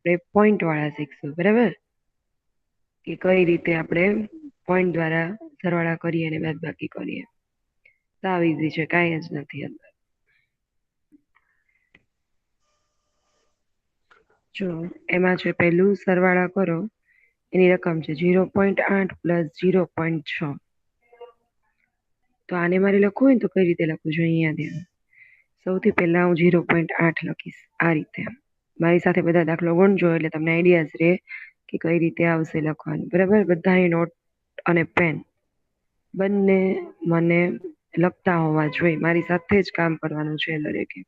આપણે પોઈન્ટ વાળા શીખશું, બરાબર? કે કઈ રીતે આપણે પોઈન્ટ દ્વારા સરવાળા કરીએ અને બાદબાકી કરીએ. સાવ ઈઝી છે, કાંઈ જ નથી અંદર. જો એમાં છે પહેલું સરવાળા કરો, એની રકમ છે 0.8 પ્લસ 0.6. તો આને મારે લખવું હોય ને તો કઈ રીતે લખવું જોઈએ? અહીંયા ધ્યાન. સૌથી પહેલા હું 0.8 લખીશ આ રીતે. મારી સાથે બધા દાખલો ગણજો એટલે તમને આઈડિયાઝ રહે કે કઈ રીતે આવશે લખવાનું, બરાબર? બધાની નોટ અને પેન બંને મને લખતા હોવા જોઈએ. મારી સાથે જ કામ કરવાનું છે દરેકે.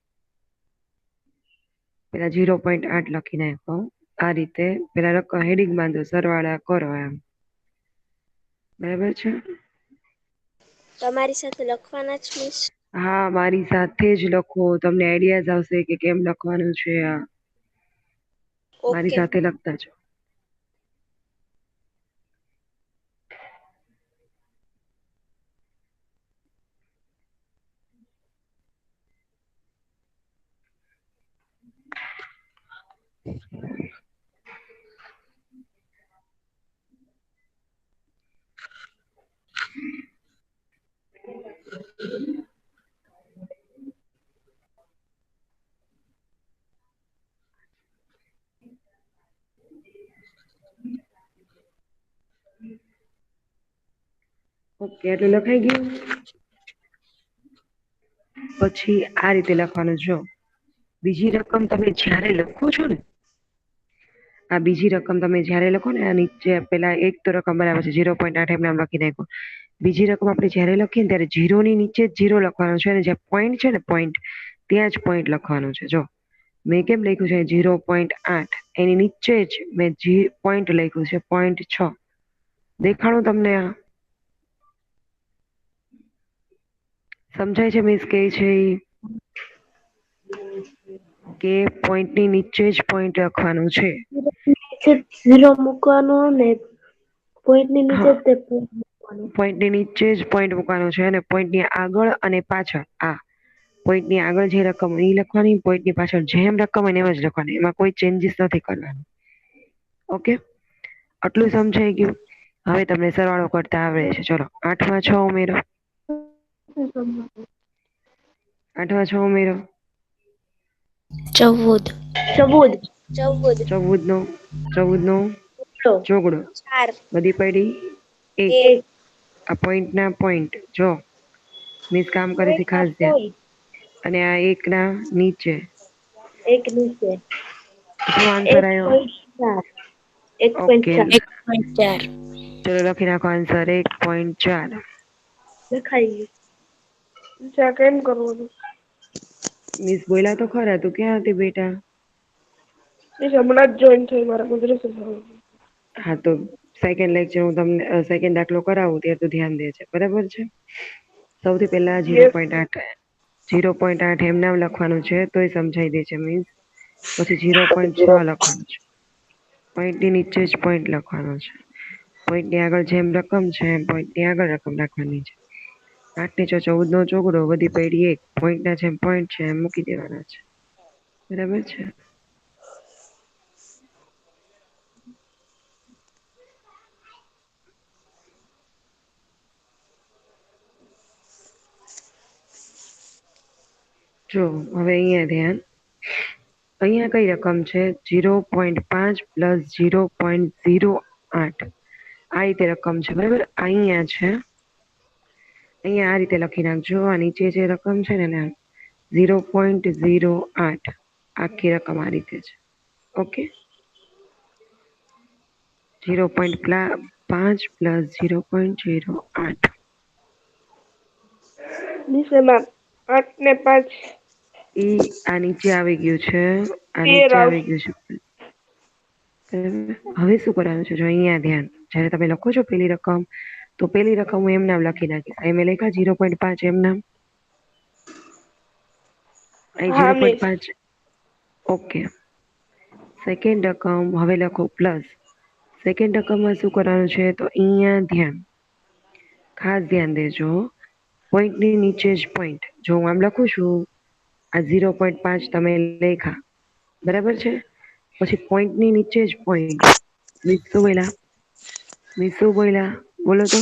પેલા 0.8 લખી નાખો આ રીતે. પેલા હેડિંગ બાંધો, સરવાળા કરો એમ, બરાબર છે? તમારી સાથે લખવાના જ મિસ? હા, મારી સાથે જ લખો, તમને આઈડિયાઝ આવશે કે કેમ લખવાનું છે. આ મારી ઓકે. સાથે લખતા જાઓ. ઓકે, એટલે લખાઈ ગયું. પછી આ રીતે લખવાનું. જો બીજી રકમ તમે જ્યારે લખો છો ને, આ બીજી રકમ તમે જ્યારે લખો ને, આ નીચે પેલા એક તો રકમ બરાબર છે 0.8 એમ નામ લખી નાખો. બીજી રકમ આપણે જ્યારે લખીએ ને ત્યારે જીરોની નીચે જ જીરો લખવાનો છે, અને જે પોઈન્ટ છે ને પોઈન્ટ, ત્યાં જ પોઈન્ટ લખવાનું છે. જો મેં કેમ લખ્યું છે 0.8, એની નીચે જ મેં પોઈન્ટ લખ્યું છે 0.6. દેખાડું તમને? આ સમજાય છે મિસ? કે છે કે પોઈન્ટની નીચે જ પોઈન્ટ લખવાનું છે. ઝીરો મૂકવાનું ને પોઈન્ટની નીચે હા, જ તે મૂકવાનું. પોઈન્ટની નીચે જ પોઈન્ટ મૂકવાનો છે, અને પોઈન્ટની આગળ અને પાછળ પોઈન્ટની આગળ જે રકમ એ લખવાની, પોઈન્ટની પાછળ જેમ રકમ હોય એમ જ લખવાની. એમાં કોઈ ચેન્જીસ નથી કરવાનું. ઓકે, આટલું સમજાઈ ગયું? હવે તમને સરવાળો કરતા આવડે છે. ચલો 8 માં 6 ઉમેરો. 8 માં 6 ઉમેરો. 14. 14 નો ચોગડો. બધી પડી 1. આ પોઈન્ટ ના પોઈન્ટ જો મિસ કામ કરે છે, ખાસ ધ્યાન. અને આ 1 ના નીચે. એક નીચે શું આન્સર આવ્યો? 1.4. ઓકે, 1.4. ચલો લખી નાખો આન્સર 1.4. લખાઈ ગયું. કેમ કરવાનું? મિસ બોલ્યા તો ખરા. તું ક્યાં હતી બેટા? હમણાં જ જોઈન થઈ. મારા મદ્રેસે હા, તો સેકન્ડ લેક્ચર હું તમને સેકન્ડ દાખલો કરાવું ત્યાં તો ધ્યાન દે છે, બરાબર છે? સૌથી પહેલા 0.8 એમ નામ લખવાનું છે, તો એ સમજાઈ દે છે મીન્સ. પછી 0.6 લખવાનું છે. પોઈન્ટની નીચે જ પોઈન્ટ લખવાનો છે. પોઈન્ટની આગળ જેમ રકમ છે એમ પોઈન્ટની આગળ રકમ રાખવાની છે. 8 ની 6 14 નો ચોગડો. વધી પડી 1. પોઈન્ટ ના જેમ પોઈન્ટ છે એમ મૂકી દેવાના છે, બરાબર છે? જો હવે અહીંયા ધ્યાન. અહીંયા કઈ રકમ છે? 0.5 પ્લસ 0.08. આ રીતે રકમ છે, બરાબર? અહીંયા છે. અહીંયા આ રીતે લખી નાખજો. આ નીચે જે રકમ છે ને 0.08. આખી રકમ આ રીતે છે. Okay, 0.5 plus 0.08. નીચેમાં 8 ને 5 આ નીચે આવી ગયું છે. આ 13 નીચે આવી આવશે. ગયું છે. હવે શું કરવાનું છે? જો અહીંયા ધ્યાન. જયારે તમે લખો છો પેલી રકમ, તો પેલી રકમ હું એમ નામ લખી નાખીશ. મેં લખ્યા 0.5 એમ નામ. અહીં હા મિસ. 0.5. ઓકે, સેકન્ડ રકમ હવે લખો પ્લસ. સેકન્ડ રકમમાં શું કરવાનું છે? તો અહીંયા ધ્યાન, ખાસ ધ્યાન દેજો. પોઈન્ટની નીચે જ પોઈન્ટ. જો હું આમ લખું છું, આ 0.5 તમે લેખા, બરાબર છે? પછી પોઈન્ટની નીચે જ પોઈન્ટ. મીન્સ શું બોલ્યા? મીન્સ શું બોલ્યા? બોલો તો.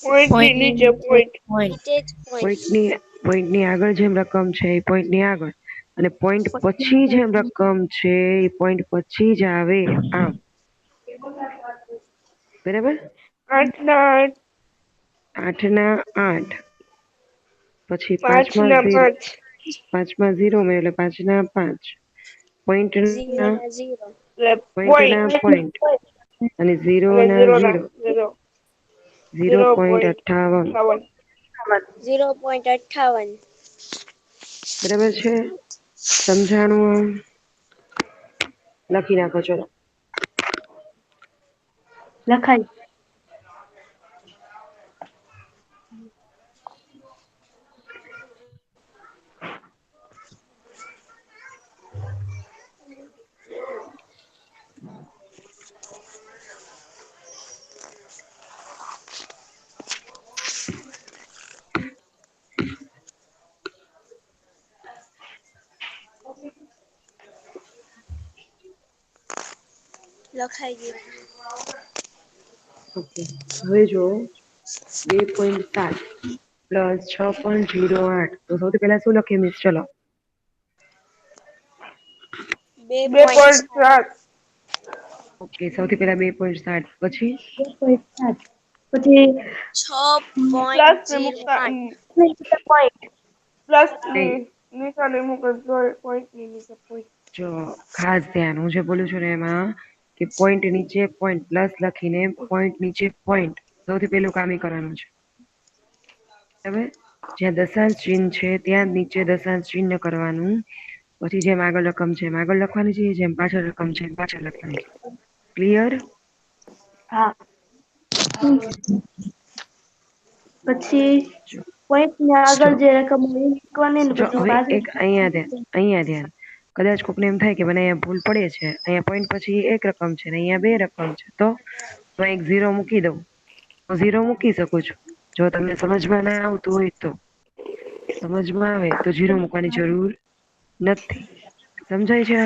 પોઈન્ટની નીચે પોઈન્ટ. નીચે જ પોઈન્ટ. પોઈન્ટની આગળ જેમ રકમ છે એ પોઈન્ટની આગળ અને પોઈન્ટ પછી જેમ રકમ છે એ પોઈન્ટ પછી જ આવે આમ. બરાબર? 8 ના 8. 8 ના 8. પછી 5 ના 5. 5માં 0 ઉમેરો એટલે 5 ના 5. ઝીરો ના ઝીરો. પોઈન્ટના પોઈન્ટ અને 0 અને ના 0 ના 0. 0. 0.58. 0.58. બરાબર છે? સમજાણું? લખી નાખો ચલો. લખાય. લખાઈ ગયું. ઓકે. હવે જુઓ 2.7 પ્લસ 6.08. તો સૌથી પહેલા શું લખીએ મિસ? ચલો. 2.7. 2.7. ઓકે. સૌથી પહેલા 2.7 પછી 2.7 પછી પ્લસ ને મૂકતા 6.08. પોઈન્ટ પ્લસ નહીં. નિશાની મૂકે પોઈન્ટ ની નીચે પોઈન્ટ. જો ખાસ ધ્યાન, હું જે બોલું છું ને એમાં કે પોઈન્ટ નીચે પોઈન્ટ પ્લસ લખીને પોઈન્ટ નીચે પોઈન્ટ સૌથી પહેલું કામ એ કરવાનું છે. બરાબર? જ્યાં દશાંશ ચિહ્ન છે ત્યાં નીચે દશાંશ ચિહ્ન કરવાનું. પછી જેમ આગળ રકમ છે એમ આગળ લખવાની છે, જેમ પાછળ રકમ છે એમ પાછળ લખવાની છે. ક્લિયર? હા. પછી પોઈન્ટ ની જો આગળ જે રકમ હોય એ મૂકવાની ને જો પછી હવે પાછળ. એક અહીંયા ધ્યાન. કદાચ કોકને એમ થાય કે મને અહીંયા ભૂલ પડે છે, અહીંયા પોઈન્ટ પછી એક રકમ છે ને અહીંયા 2 રકમ છે, તો હું એક 0 મૂકી દઉં. હું 0 મૂકી શકું છું. જો તમને સમજમાં ના આવતું હોય તો. સમજમાં આવે તો 0 મૂકવાની જરૂર નથી. સમજાય છે?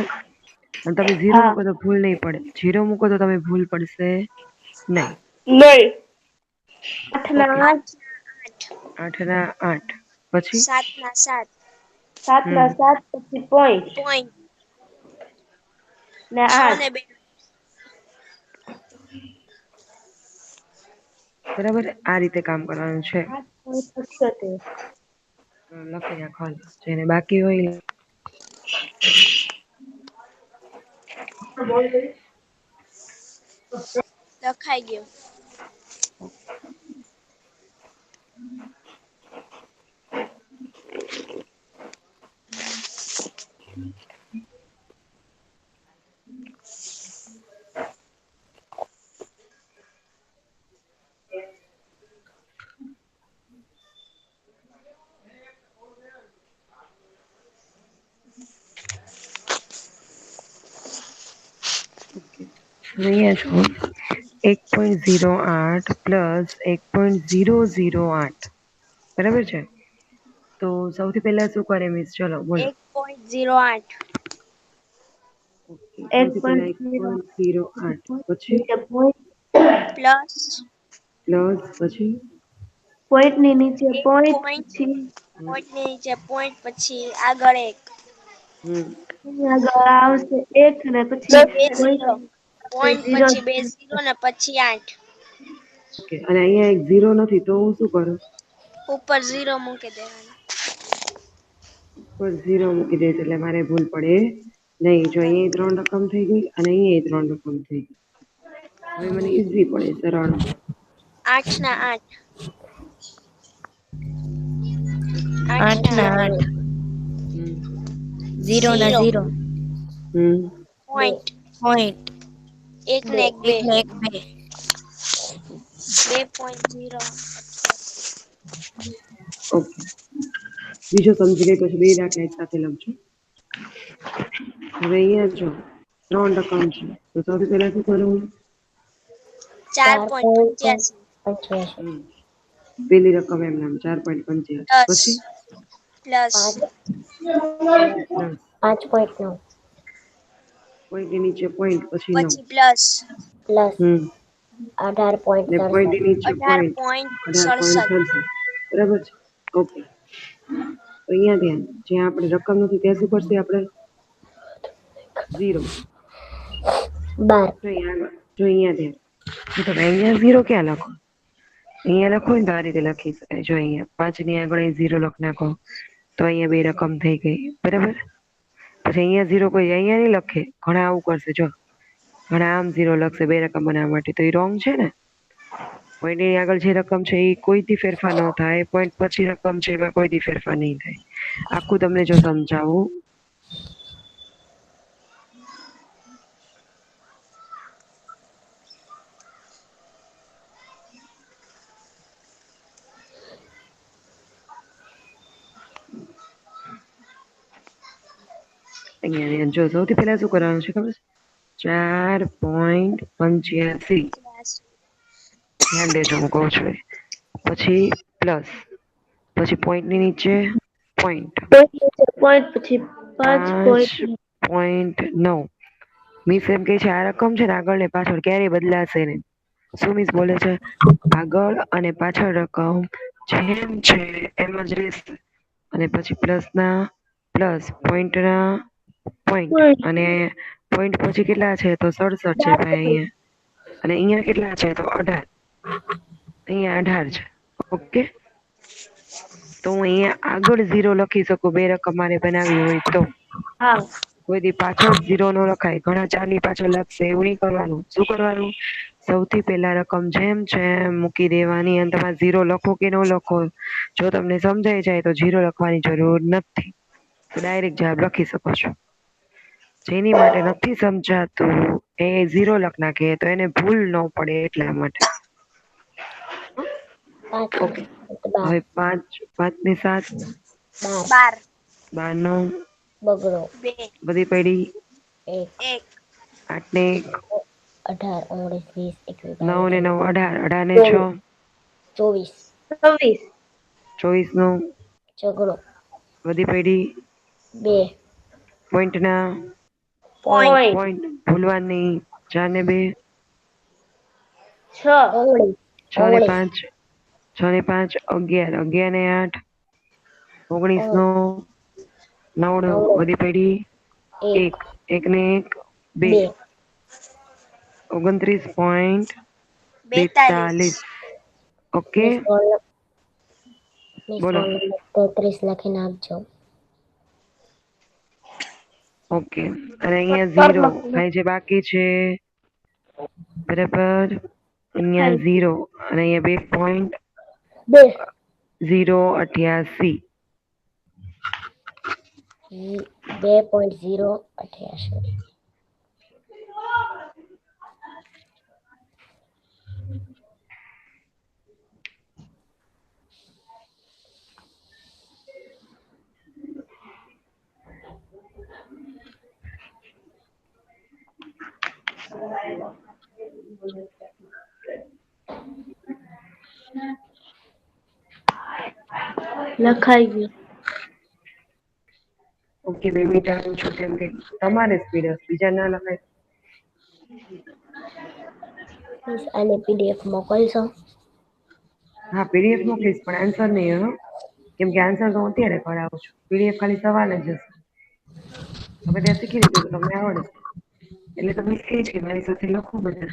અને તમે 0 હા મૂકો તો ભૂલ નહીં પડે. 0 મૂકો તો તમે ભૂલ પડશે નહીં. નહીં. 8 ના ઓકે. 8. 8 ના 8 પછી 7 ના 7. 7 ના 7 પછી પોઈન્ટ પોઈન્ટ. ને 6 8. ને 2. બરાબર? આ રીતે કામ કરવાનું છે. 8.78. લખી નાખો. જેને બાકી હોય લખાઈ ગયું. ઓકે. અહીંયા જો 1.08 પ્લસ 1.008. બરાબર છે? તો સૌથી પહેલા શું કરે મિસ? ચલો બોલો. 1.08. ઓકે. સૌથી પહેલા 1.08 પછી પ્લસ પ્લસ પછી પોઈન્ટ ની નીચે એક પોઈન્ટ પોઈન્ટ. પછી પોઈન્ટ ની નીચે પોઈન્ટ પછી આગળ 1. હમ. આગળ આવશે 1 ને પછી 2 પોઈન્ટ 0. પોઈન્ટ 0. પછી 2 0 ને પછી 8. ઓકે. અને અહીંયા એક 0 નથી તો હું શું કરું? ઉપર 0 મૂકી દેવાનું. ઉપર 0 મૂકી દઈશ એટલે મારે ભૂલ પડે નહીં. જો અહીંયા 3 રકમ થઈ ગઈ અને અહીંયા 3 રકમ થઈ ગઈ. હવે મને ઈઝી પડે, સરળ. 8 ના 8. 8 8 ના ના 8. 8. હમ. 0 ના 0. હમ. પોઈન્ટ. પોઈન્ટ 1 ને 1 2. 1 ને 1 2. 2.0. ઓકે. બીજો સમજી ગઈ પછી 2 દાખલા એક સાથે લખજો. હવે અહીંયા જો 3 રકમ છે તો સૌથી પહેલા શું કરવું? 4.85. પેલી રકમ એમ નામ 4.85 પછી 10 પ્લસ પ્લસ 5.9. પોઈન્ટની નીચે પોઈન્ટ પછી 9. પછી પ્લસ પ્લસ હમ 18.67. ને પોઈન્ટની નીચે પોઈન્ટ 18.67. 18.67. બરાબર છે. ઓકે, તો અહીંયા ધ્યાન, જ્યાં આપણે રકમ નથી ત્યાં શું કરશે આપણે? 0. 12. જો અહીંયા ધ્યાન, જો તમે અહીંયા 0 ક્યાં લખો? અહીંયા લખો ને તો આ રીતે લખી શકાય. જો અહીંયા 5 ની આગળ 0 લખ નાખો તો અહીંયા 2 રકમ થઈ ગઈ. બરાબર. પછી અહીંયા 0 કોઈ અહીંયા નહીં લખે. ઘણા આવું કરશે. જો ઘણા આમ 0 લખશે 2 રકમ બનાવવા માટે, તો એ રોંગ છે ને. પોઈન્ટની આગળ જે રકમ છે એ કોઈથી ફેરફાર ન થાય, પોઈન્ટ પછી રકમ છે એમાં કોઈથી ફેરફાર નહીં થાય. આખું તમને જો સમજાવું, અહીંયા જો સૌથી પહેલા શું કરવાનું છે ખબર છે? 4.85. ધ્યાન દેજો હું કહું છું. પછી પ્લસ, પછી પોઈન્ટની નીચે પોઈન્ટ, પોઈન્ટ પછી 5.9. મિસ એમ કે છે આ રકમ છે ને આગળ ને પાછળ ક્યારેય બદલાશે નહીં. શું મિસ બોલે છે? આગળ અને પાછળ રકમ જેમ છે એમ જ રહેશે. અને પછી પ્લસના પ્લસ, પોઈન્ટના પોઈન્ટ, અને પોઈન્ટ પછી કેટલા છે તો 67 છે ભાઈ અહીંયા. અને અહીંયા કેટલા છે તો 18. અહીંયા 18 છે. ઓકે, તો હું અહીંયા આગળ 0 લખી શકું 2 રકમ મારે બનાવવી હોય તો. હા, કોઈ દી પાછળ 0 નો લખાય. ઘણા 4 ની પાછળ લખશે, એવું નહીં કરવાનું. શું કરવાનું? સૌથી પહેલા રકમ જેમ છે એમ મૂકી દેવાની. અને તમારે 0 લખો કે ન લખો, જો તમને સમજાઈ જાય તો 0 લખવાની જરૂર નથી, તો ડાયરેક્ટ જવાબ લખી શકો છો. જેની માટે નથી સમજાતું એ 0 લખ નાખે તો એને ભૂલ ન પડે એટલા માટે. ઓકે, હવે 5 ને 7 12 નો બગડો 2 બધી પડી. 1 8 ને 1 18 19 20 21 9 ને 9 18, 18 ને 6 24 24 નો ઝઘડો બધી પડી. 2 પોઈન્ટના પોઈન્ટ ભૂલવાની. 4 ને 2 19 6 ને 5 6 ને 5 11 11 ને 8 19 નો 9 નો બધી પડી. 1 1 ને 1 2 29.42. ઓકે, બોલો. 33 લખીને આપજો. ઓકે, અને અહીંયા 0 અહીં જે બાકી છે બરાબર, અહીંયા 0 અને અહીંયા 2.088. 2.088. લખાઈ ગયું. ઓકે, 2 મિનિટ આવું છું કેમ કે તમારે સ્પીડ હશે, બીજા ના લખાય. આને પીડીએફ મોકલશો? હા, પીડીએફ મોકલીશ પણ આન્સર નહીં હો, કેમ કે આન્સર તો હું અત્યારે કરાવું છું. પીડીએફ ખાલી સવાલ જ હશે. તમે ત્યાં શીખી લીધું તો તમને આવડશે. એટલે તમે કહે છે મારી સાથે લખો બધા.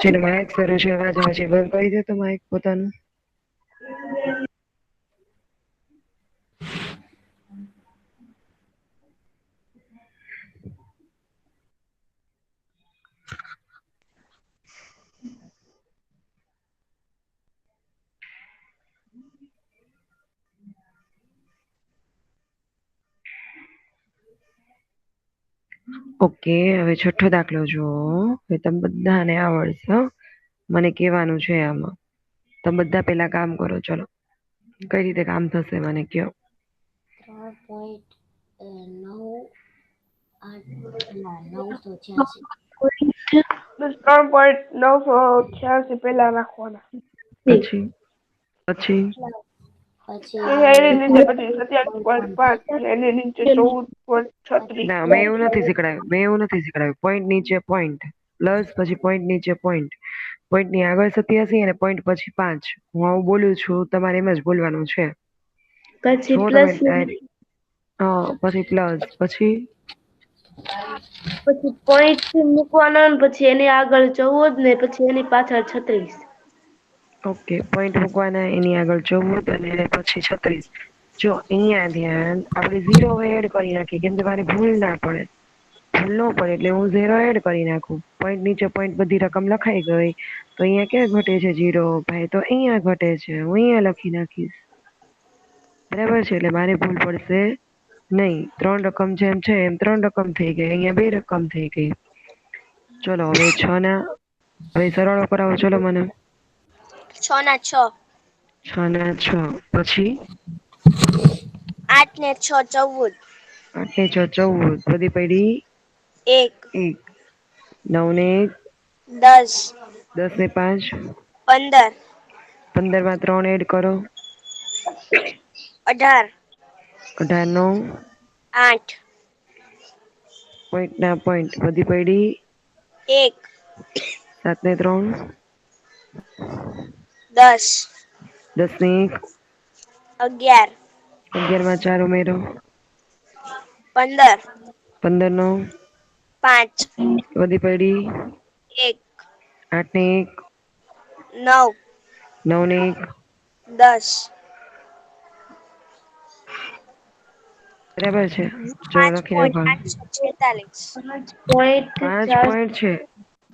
જેને માઇક શરૂ છે અવાજ આવે છે બંધ કરી દે તો માઇક પોતાનું. ઓકે, હવે છઠ્ઠો દાખલો જુઓ. હવે તમે બધાને આવડશે. મને કહેવાનું છે આમાં. તમે બધા પેલા કામ કરો. ચલો, કઈ રીતે કામ થશે મને કયો? 3.986 બસ 3.986 પેલા નાખવાના. પછી પછી પછી એની નીચે પછી 27.5 એની નીચે 14.36. ના મેં એવું નથી શીખડાવ્યું પોઈન્ટ નીચે પોઈન્ટ પ્લસ પછી પોઈન્ટ નીચે પોઈન્ટ પોઈન્ટ ની આગળ 87 અને પોઈન્ટ પછી 5 હું આવું બોલું છું તમારે એમ જ બોલવાનું છે પછી જો તમે પ્લસ પછી પ્લસ પછી પોઈન્ટ મૂકવાનો ને પછી એની આગળ 14 ને પછી એની પાછળ 36. ઓકે પોઈન્ટ મૂકવાના એની આગળ 14 અને પછી 36. જો અહીંયા ધ્યાન આપણે 0 એડ કરી નાખીએ કેમ કે મારે ભૂલ ના પડે એટલે હું 0 એડ કરી નાખું પોઈન્ટ નીચે પોઈન્ટ બધી રકમ લખાઈ ગઈ તો અહીંયા ક્યાં ઘટે છે 0 ભાઈ તો અહીંયા ઘટે છે હું અહીંયા લખી નાખીશ બરાબર છે એટલે મારે ભૂલ પડશે નહીં 3 રકમ જેમ છે એમ 3 રકમ થઈ ગઈ અહીંયા 2 રકમ થઈ ગઈ ચલો હવે 6 ના હવે સરવાળો કરાવો ચલો મને 6 ના 6 6 ના 6 પછી 8 ને 6 14 8 ને 6 14 બધી પડી 1 1 9 ને 10 10 ને 5 15 15 માં 3 એડ કરો 18 18 નો 8 પોઈન્ટ ના પોઈન્ટ બધી પડી 1 7 ને 3 10 10 ને 1 11 11 માં 4 ઉમેરો 15 15 નો 5 બધી પડી 1 8 ને 1 9 9 ને 1 10 બરાબર છે ચલો લખી નાખો 5.846 પોઈન્ટ 5 પોઈન્ટ છે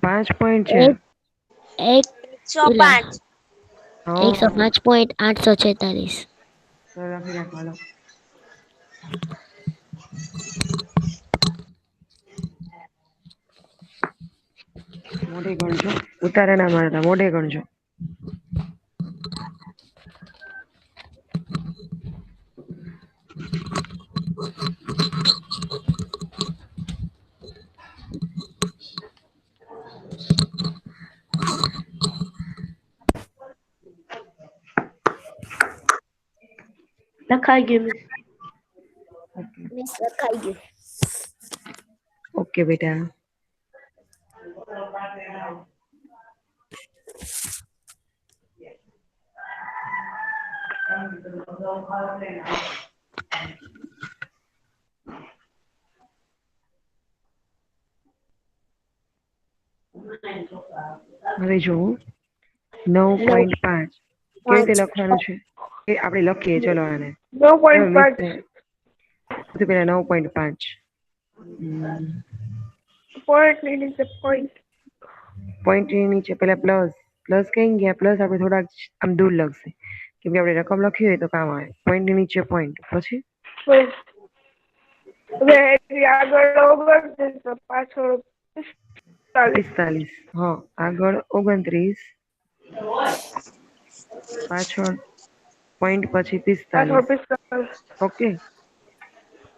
5 પોઈન્ટ છે 105 105.846. ચલો લખી નાખો હાલો મોઢે ગણજો ઉતારા ના મારતા મોઢે ગણજો લખાઈ ગયું મિસ લખાઈ ગયું. ઓકે બેટા હવે જો 9.5 કેવી રીતે લખવાનું છે એ આપણે લખીએ ચલો આને 9.5 સૌથી પહેલા 9.5 પોઈન્ટ ની નીચે પોઈન્ટ પોઈન્ટ ની નીચે પહેલા પ્લસ કઈ ગયા પ્લસ આપણે થોડાક આમ દૂર લખશે કેમ કે આપણે રકમ લખી હોય તો કામ આવે પોઈન્ટ ની નીચે પોઈન્ટ પછી હવે આગળ 29 પાછળ 45 હા આગળ 29 પાછળ પોઈન્ટ પછી 45 ઓકે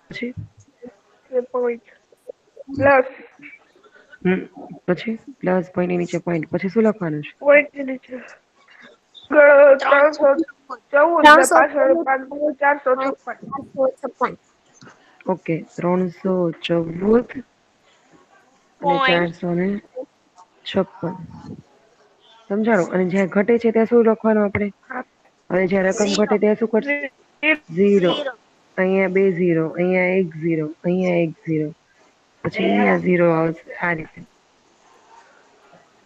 પછી પોઈન્ટ પ્લસ પછી પ્લસ પોઈન્ટ નીચે પોઈન્ટ પછી શું લખવાનું છે પોઈન્ટ ની નીચે 314 પાછળ 456 ઓકે 314 અને 456 સમજાણો અને જ્યાં ઘટે છે ત્યાં શું લખવાનું આપણે અને જ્યાં રકમ ઘટે ત્યાં શું કરશે 0 અહીંયા 2 0 અહીંયા 1 0 અહીંયા 1 0 પછી અહીંયા 0 આવશે આ રીતે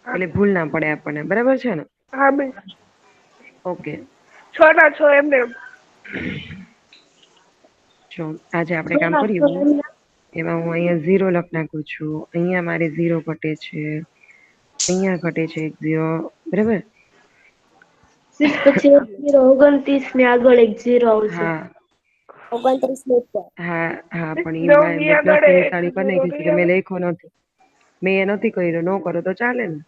એટલે ભૂલ ના પડે આપણને બરાબર છે ને હા બેન ઓકે 6 ના 6 એમને જો આજે આપણે કામ કર્યું એમાં હું અહીંયા 0 લખ નાખું છું અહીંયા મારે 0 ઘટે છે અહીંયા ઘટે છે 1 0 બરાબર પછી 29 ને આગળ 1 0 આવશે હા 29 હા હા પણ એ પ્લસ ની નિશાની કરી નાખી છે મેં લખ્યો નથી મેં એ નથી કર્યો ન કરો તો ચાલે ને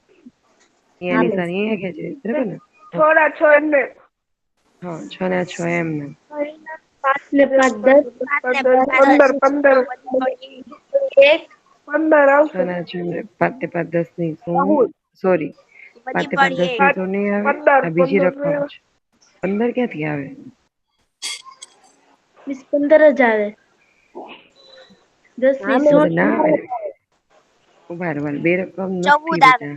અહીંયા નિશાની અહીંયા ખેંચી બરાબર ને 6 ના 6 એમને હા 6 ને 6 એમને 5 ને 5 10 5 ને 15 15 વધી 1 15 6 આવશે ને 6 5 ને 5 10 ની 14 સોરી 5 ને 5 પડી 10 1 ની તો નહીં આવે 15 આ બીજી 15 રકમ છે 15 ક્યાંથી આવે 15 જ આવે 10 ની હા મેં 15 0 ના આવે ઉભા રહો બે રકમ નથી 14 આવે બેટા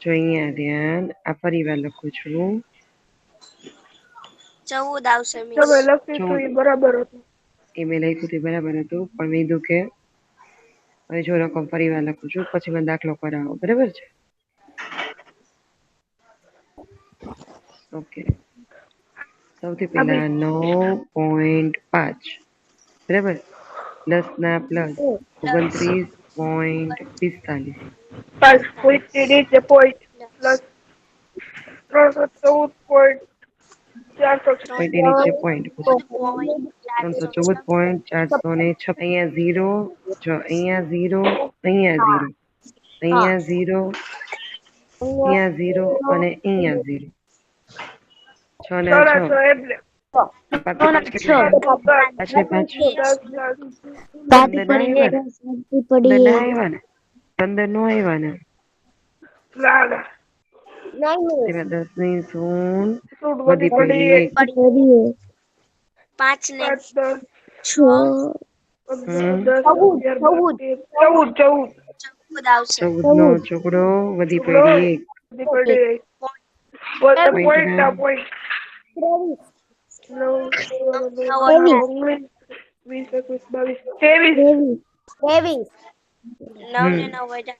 જો અહીંયા ધ્યાન આ ફરી વાર લખું છું 14 આવશે મિસ તમે લખ્યું જો હતું એ બરાબર હતું એ મેં લખ્યું તે બરાબર હતું પણ મેં કીધું કે હવે જો રકમ ફરી વાર લખું છું પછી મને દાખલો કરાવો બરાબર છે ઓકે સૌથી પહેલા 9.5 બરાબર પ્લસ ના પ્લસ 29.45 5 પોઈન્ટ ની નીચે પોઈન્ટ પ્લસ 314.456 પોઈન્ટ નીચે પોઈન્ટ પછી 14.456 314.456 અહીંયા 0 જો અહીંયા 0 અહીંયા 0 અહીંયા 0 અહીંયા 0 અને અહીંયા 0 6 ને 6 એટલે આ પાંચ ને પાંચ કેટલા આવ્યા 5 ને 5 15 ના આવ્યા ને 15 ના આવ્યા ને 15 નો આવ્યા ને તેમાં 10 ની શૂન વધી પડી 1 5 ને 6 14 આવશે 14 નો ચોકડો વધી પડી 1 પોઈન્ટ ના વીસ 21 22 23 9 ને 9 વધ્યા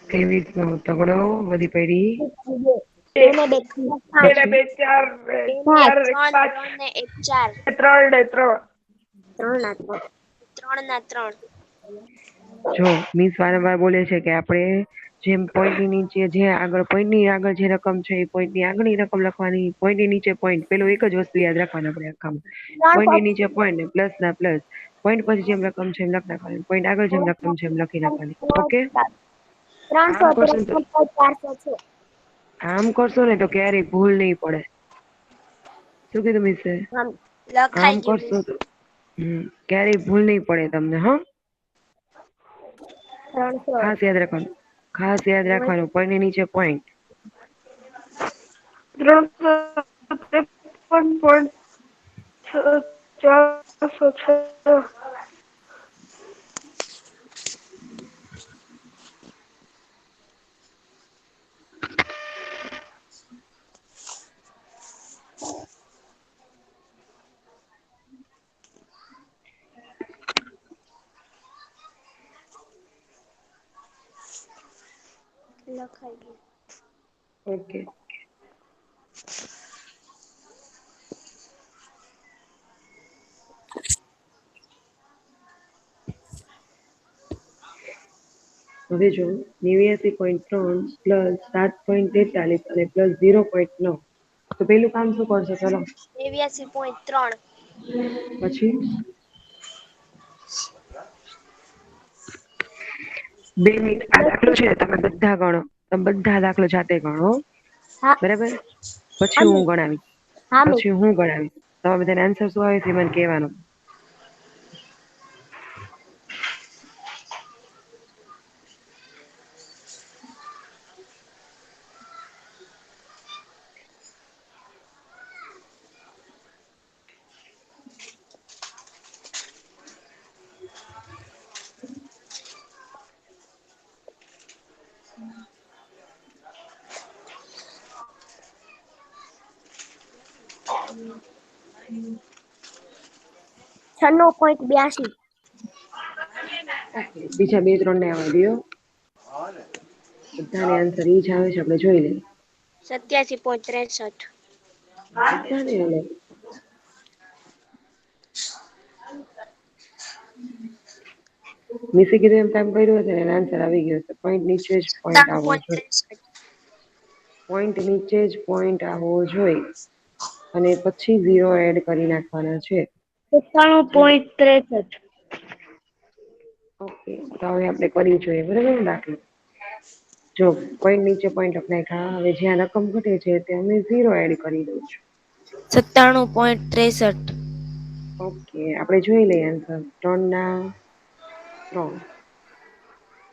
23 નો તગડો વધી પડી 1 2 4 4 3 5 ને 1 4 3 ને 3 3 ના 3 જો મિસ વારંવાર બોલે છે કે આપણે જેમ પોઈન્ટ ની નીચે જે આગળ પોઈન્ટ ની આગળ જે રકમ છે એ પોઈન્ટ ની આગળની રકમ લખવાની પોઈન્ટ ની નીચે પોઈન્ટ પેલો એક જ વસ્તુ યાદ રાખવાની આપણે આખામાં પોઈન્ટ ની નીચે પોઈન્ટ ને પ્લસ ના પ્લસ પોઈન્ટ પછી જેમ રકમ છે એમ લખ નાખવાની પોઈન્ટ આગળ જેમ રકમ છે એમ લખી નાખવાની ઓકે આમ કરશો ને તો આમ કરશો ને તો ક્યારેય ભૂલ નહીં પડે શું કીધું મિસે આમ લખાઈ ગયું કરશો મિસ તો ક્યારેય ભૂલ નહીં પડે તમને હા ખાસ યાદ રાખવાનું પોઈન્ટ ની નીચે પોઈન્ટ 353.406 લખાઈ ગયું ઓકે હવે જો 89.3 પ્લસ 7.43 અને પ્લસ 0.9 તો પેલું કામ શું કરશે ચલો 89.3 પછી 2 મિનિટ આ દાખલો છે તમે બધા ગણો તમે બધા દાખલો જાતે ગણો બરાબર પછી હું ગણાવીશ તમે બધાને આન્સર શું આવે છે મને કહેવાનું બીજા 2-3 ને આવવા દો બધાને આન્સર ઈ જ આવે છે આપણે જોઈ લઈએ 87.63 બધાને આવે મિસે કીધું એમ કામ કર્યું હશે ને આન્સર આવી ગયો છે પોઈન્ટ નીચે જ પોઈન્ટ આવવો જોઈએ 63 પોઈન્ટ નીચે જ પોઈન્ટ આવવો જોઈએ અને પછી 0 એડ કરી નાખવાના છે 97.63 ઓકે તો હવે આપણે કરી જોઈએ બરાબર દાખલો જો પોઈન્ટ નીચે પોઈન્ટ અપ્લાય ખા હવે જ્યાં રકમ ઘટે છે ત્યાં અમે 0 એડ કરી દઉં છું. 97.63. ઓકે આપણે જોઈ લઈએ આન્સર 3 ના 3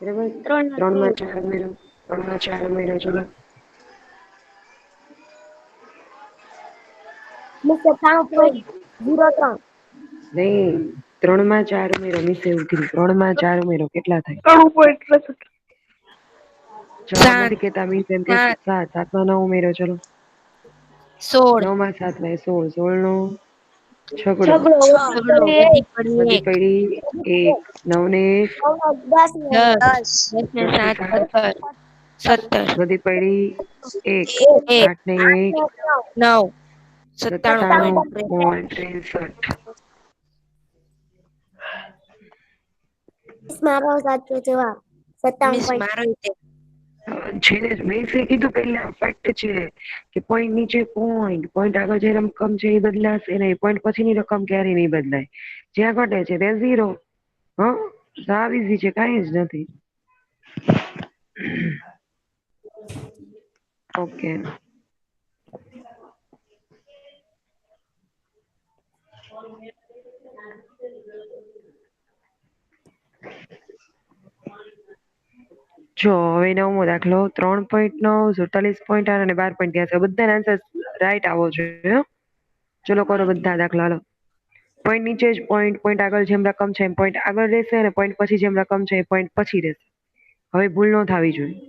બરાબર 3 માં 4 ઉમેરો 3 માં 4 ઉમેરો ચલો મિસ 97.03. નહીં 3 માં 4 ઉમેરો મિસ એવું કીધું 3 માં 4 ઉમેરો કેટલા થાય 93.63. જવાબ સાત. નથી કેતા મીન્સ એમ કે સાત. 7 માં 9 ઉમેરો ચલો 16. 9 માં 7 થાય 16 16 નો છગડો છગડો છગડો વધી પડી વધી 1. પડી 1 9 ને 1 10. 10 ને 7 17. 17. વધી પડી 1 1. 8 ને 1 9. 97.63. 97.63 મારો સાચો જવાબ મિસ 57. મારો છે ને મેં કીધું પહેલા ફેક્ટ છે કે પોઈન્ટ નીચે પોઈન્ટ આગળ જે રકમ છે એ બદલાશે નહીં પોઈન્ટ પછીની રકમ ક્યારેય નહીં બદલાય જ્યાં ઘટે છે તે 0 હા સાવ ઈઝી છે કાંઈ જ નથી ઓકે જો હવે 9મો દાખલો 3.9 47.8 અને 12.83 બધાના આન્સર રાઈટ આવો જોઈએ ચલો કરો બધા દાખલા હાલો પોઈન્ટ નીચે જ પોઈન્ટ આગળ જેમ રકમ છે એમ પોઈન્ટ આગળ રહેશે અને પોઈન્ટ પછી જેમ રકમ છે એ પોઈન્ટ પછી રહેશે હવે ભૂલ ન થવી જોઈએ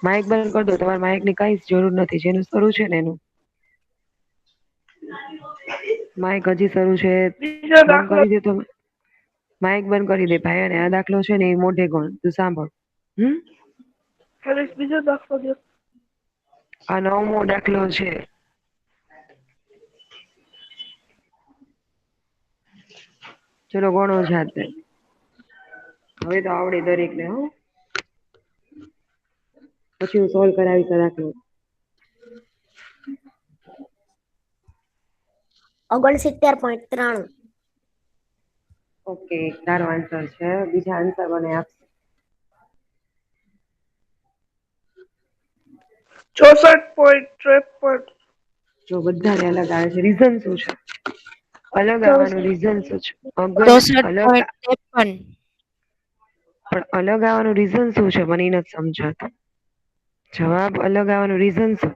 માઇક બંધ કરી દો તમારે માઇક ની કઈ જરૂર નથી જેનું શરૂ છે ને એનું માઇક હજી શરૂ છે બીજો બંધ દાખલો કરી દે તો માઇક બંધ કરી દે ભાઈ અને આ દાખલો છે ને એ મોઢે ગણ તું સાંભળ બીજો દાખલો દો. આ 9મો દાખલો છે ચલો ગણો જાતે હવે તો આવડે દરેક ને હો પછી હું સોલ્વ કરાવીશ આ દાખલો 69.93. ઓકે તારો આન્સર છે બીજા આન્સર મને આપશે 64.53. જો બધાને અલગ આવે છે રીઝન શું છે અલગ આવવાનું રીઝન શું છે અગર અલગ 64.53. પણ અલગ આવવાનું રીઝન શું છે મને નથી સમજાતું જવાબ અલગ આવવાનું રીઝન શું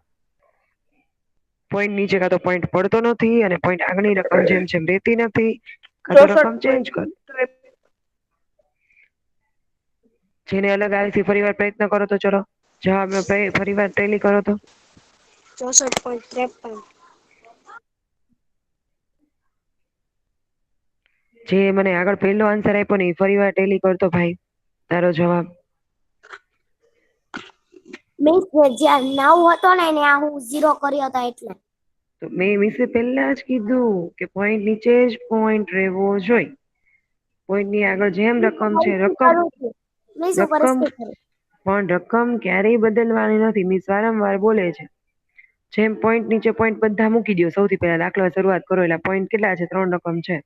પોઈન્ટ નીચે કાં તો પોઈન્ટ પડતો નથી અને પોઈન્ટ આગળની રકમ જેમ જેમ રહેતી નથી કાં તો રકમ ચેન્જ કર 64.53. જેને અલગ આવે છે ફરીવાર પ્રયત્ન કરો તો ચલો જવાબ ફરીવાર ટેલી કરો તો 64.53. જે મને આગળ પહેલો આન્સર આપ્યો ને ફરીવાર ટેલી કરતો ભાઈ તારો જવાબ મીન્સ જ્યાં 9 હતો ને ત્યાં હું 0 કર્યો હતો એટલે તો મેં વિશે પહેલા જ કીધું કે પોઈન્ટ નીચે જ પોઈન્ટ રહેવો જોઈએ પોઈન્ટ ની આગળ જેમ રકમ છે રકમ પણ રકમ ક્યારેય બદલવાની નથી મિસ વારંવાર બોલે છે જેમ પોઈન્ટ નીચે પોઈન્ટ બધા મૂકી દો સૌથી પહેલા દાખલા શરૂઆત કરો એટલે પોઈન્ટ કેટલા છે 3 રકમ છે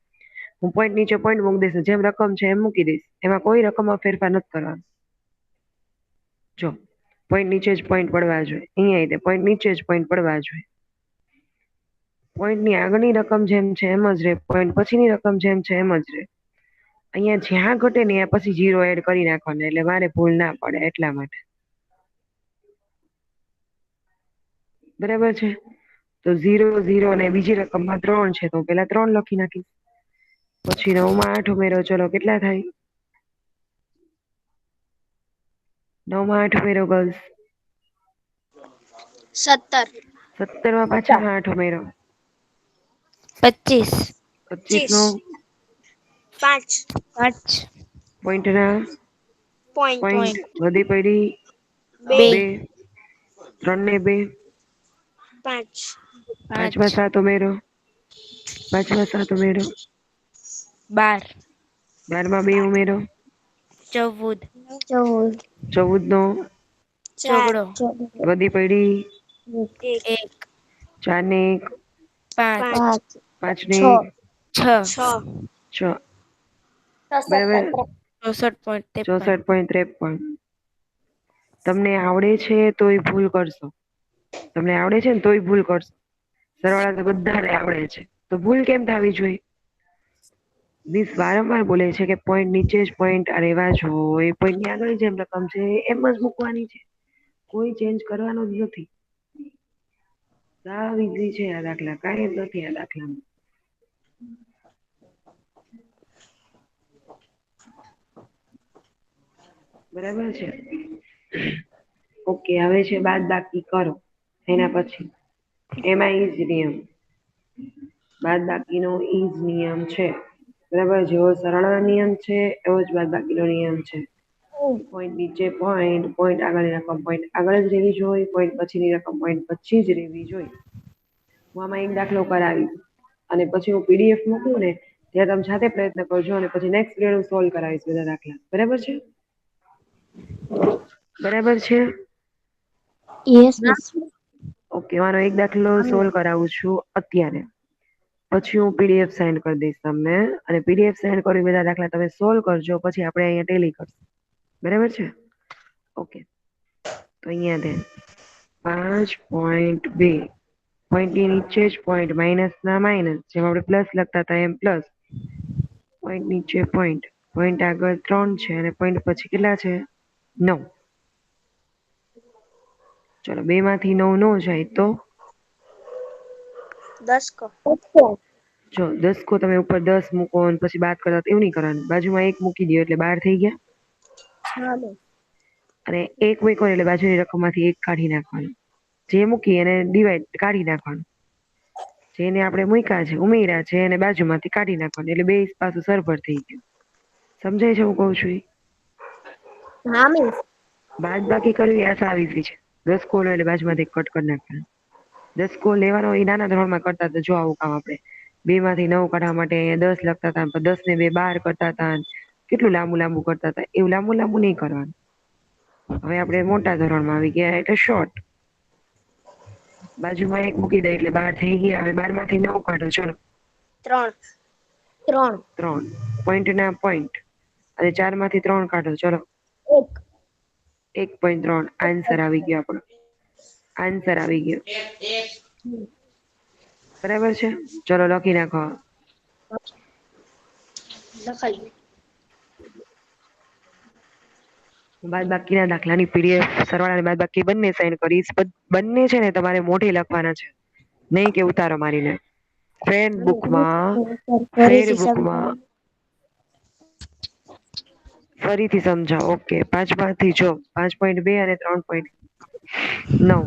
હું પોઈન્ટ નીચે પોઈન્ટ મૂકી દઈશ જેમ રકમ છે એમ મૂકી દઈશ એમાં કોઈ રકમમાં ફેરફાર નથી કરવાનો જો પોઈન્ટ નીચે જ પોઈન્ટ પડવા જોઈએ અહીંયા પોઈન્ટ નીચે જ પોઈન્ટ પડવા જોઈએ પોઈન્ટની આગળની રકમ જેમ છે એમ જ રહે પોઈન્ટ પછીની રકમ જેમ છે એમ જ રહે અહીંયા જ્યાં ઘટે ને ત્યાં પછી 0 એડ કરી નાખવાના એટલે મારે ભૂલ ના પડે એટલા માટે બરાબર છે તો 0 0 અને બીજી રકમમાં 3 છે તો પેલા 3 લખી નાખીશ પછી 9 માં 8 ઉમેરો ચલો કેટલા થાય 9 માં 8 ઉમેરો ગર્લ્સ 17. 17 માં પાછા 8 ઉમેરો 25. 25 નો 5. પોઈન્ટ ના પોઈન્ટ વધી પડી 2. 3 ને 2 5. 5 માં 7 ઉમેરો 5 માં 7 ઉમેરો 12. 12 માં 2 ઉમેરો 14. 14 નો છગડો વધી પડી 1. 1. 4 ને 1 5. 5 ને 1 છ. 6 બરાબર 64.53. 64.53. તમને આવડે છે તોય ભૂલ કરશો, તમને આવડે છે ને તોય ભૂલ કરશો. સરવાળા તો બધાને આવડે છે તો ભૂલ કેમ થવી જોઈએ? દીસ વારંવાર બોલે છે કે પોઈન્ટ નીચે જ પોઈન્ટ રહેવા જોઈએ, પોઈન્ટ ની આગળ જેમ રકમ છે એમ જ મૂકવાની છે, કોઈ ચેન્જ કરવાનો જ નથી. સાવ ઈઝી છે આ દાખલા, કાંઈ જ નથી આ દાખલામાં. બરાબર છે. ઓકે, હવે છે બાદ બાકી કરો એના પછી. એમાં ઈ જ નિયમ, બાદ બાકીનો ઈ જ નિયમ છે. બરાબર, જેવો સરળ નિયમ છે એવો જ બાદ બાકીનો નિયમ છે. પોઈન્ટ નીચે પોઈન્ટ, પોઈન્ટ આગળની રકમ પોઈન્ટ આગળ જ રહેવી જોઈએ, પોઈન્ટ પછીની રકમ પોઈન્ટ પછી જ રહેવી જોઈએ. હું આમાં એક દાખલો કરાવીશ અને પછી હું પીડીએફ મોકલું ને ત્યારે તમે જાતે પ્રયત્ન કરજો અને પછી નેક્સ્ટ પીરિયડ હું સોલ્વ કરાવીશ બધા દાખલા. બરાબર છે? બરાબર છે? Yes miss. ઓકે, આનો એક દાખલો સોલ્વ કરાવું છું અત્યારે. પછી હું પીડીએફ સેન્ડ કરી દઈશ તમને અને પીડીએફ સેન્ડ કરી બધા દાખલા તમે સોલ્વ કરજો, પછી આપણે અહીંયા ટેલી કરશું. બરાબર છે? ઓકે, તો અહીંયા ધ્યાન 5.2 પોઈન્ટની નીચે જ પોઈન્ટ, માઇનસ ના માઇનસ, જેમ આપણે પ્લસ લખતા હતા એમ પ્લસ. પોઈન્ટ નીચે પોઈન્ટ, પોઈન્ટ આગળ 3 છે અને પોઈન્ટ પછી કેટલા છે? 9. ચલો 2 માંથી 9 નો જાય તો 10 કો. જો 10 કો તમે ઉપર 10 મૂકો અને પછી બાદ કરતા એવું નહીં કરવાનું, બાજુમાં 1 મૂકી દો એટલે 12 થઈ ગયા. અને 1 મૂકો એટલે બાજુની રકમમાંથી 1 કાઢી નાખવાનું, જે મૂકી એને ડિવાઈડ કાઢી નાખવાનું, જેને આપણે મૂક્યા છે ઉમેર્યા છે એને બાજુમાંથી કાઢી નાખવાનું, એટલે બે પાછું સરભર થઈ ગયું. સમજાય છે હું કહું છું? હા મિસ. બાદ બાકી કરવી આ સાવ ઈઝી છે. 10 કો લો એટલે બાજુમાંથી કટ કરી નાખવાનું. 10 કો લેવાનો એ નાના ધોરણમાં કરતા હતા, જો આવું કામ આપણે 2 માંથી 9 કાઢવા માટે 10 લખતા હતા, 10 ને 2 12 કરતા હતા, કેટલું લાંબુ લાંબુ કરતા હતા. એવું લાંબુ લાંબુ નહીં કરવાનું. હવે આપણે મોટા ધોરણમાં આવી ગયા એટલે શોર્ટ. બાજુમાં 1 મૂકી દે એટલે 12 થઈ ગયા. હવે 12 માંથી 9 કાઢો, ચલો. 3. 3 પોઈન્ટના પોઈન્ટ અને 4 માંથી 3 કાઢો, ચલો. 1.3 આન્સર આવી ગયો આપણો. આન્સર આવી ગયો. બરાબર છે? ચલો લખી નાખો. લખાઈ. બાદ બાકીના દાખલાની પીડીએફ સરવાળા અને બાદ બાકી બંને સેન્ડ કરીશ. બંને છે ને તમારે મોઢે લખવાના છે, નહીં કે ઉતારો મારીને. ફ્રેન્ડ બુકમાં, ફેરબુકમાં ફરીથી સમજાવો. ઓકે, 5 માંથી જો 5.2 અને 3.9,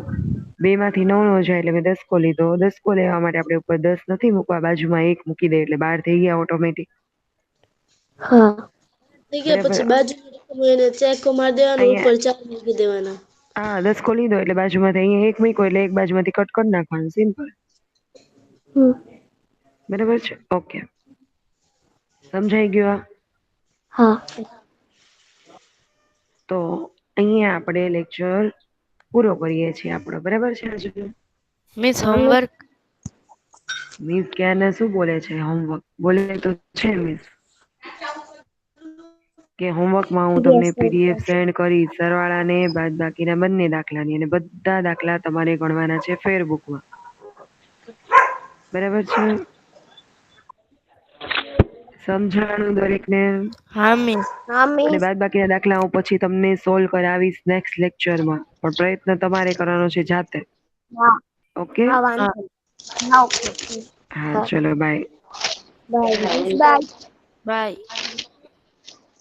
2 માંથી 9 નો જાય એટલે મેં 10 કો લીધો. 10 કો લેવા માટે આપણે ઉપર 10 નથી મૂકવા, બાજુમાં 1 મૂકી દે એટલે 12 થઈ ગયા ઓટોમેટિક. હા. થઈ ગયા પછી બાજુની રકમ એને ચેક મારી દેવાનું, ઉપર 4 મૂકી દેવાના. હા, 10 કો લીધો એટલે બાજુમાંથી અહીંયા 1 મૂક્યો એટલે એક બાજુમાંથી કટ કરી નાખવાનું, સિમ્પલ. બરાબર છે? ઓકે, સમજાઈ ગયું? હા. તો અહીંયા આપણે લેક્ચર પૂરો કરીએ છીએ આપણો. બરાબર છે? હજુ મિસ હોમવર્ક મિસ ક્યારને શું બોલે છે? હોમવર્ક બોલે તો છે મિસ કે હોમવર્કમાં હું તમને પીડીએફ સેન્ડ કરીશ સરવાળાને બાદ બાકીના બંને દાખલાની, અને બધા દાખલા તમારે ગણવાના છે ફેરબુકમાં. બરાબર છે? સમજાણું દરેકને? હા મિસ. અને બાદ બાકીના દાખલા હું પછી તમને સોલ્વ કરાવીશ નેક્સ્ટ લેક્ચરમાં, પણ પ્રયત્ન તમારે કરવાનો છે જાતે. ઓકે, હા, ચલો bye. Bye. Bye.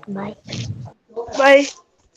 Bye. By.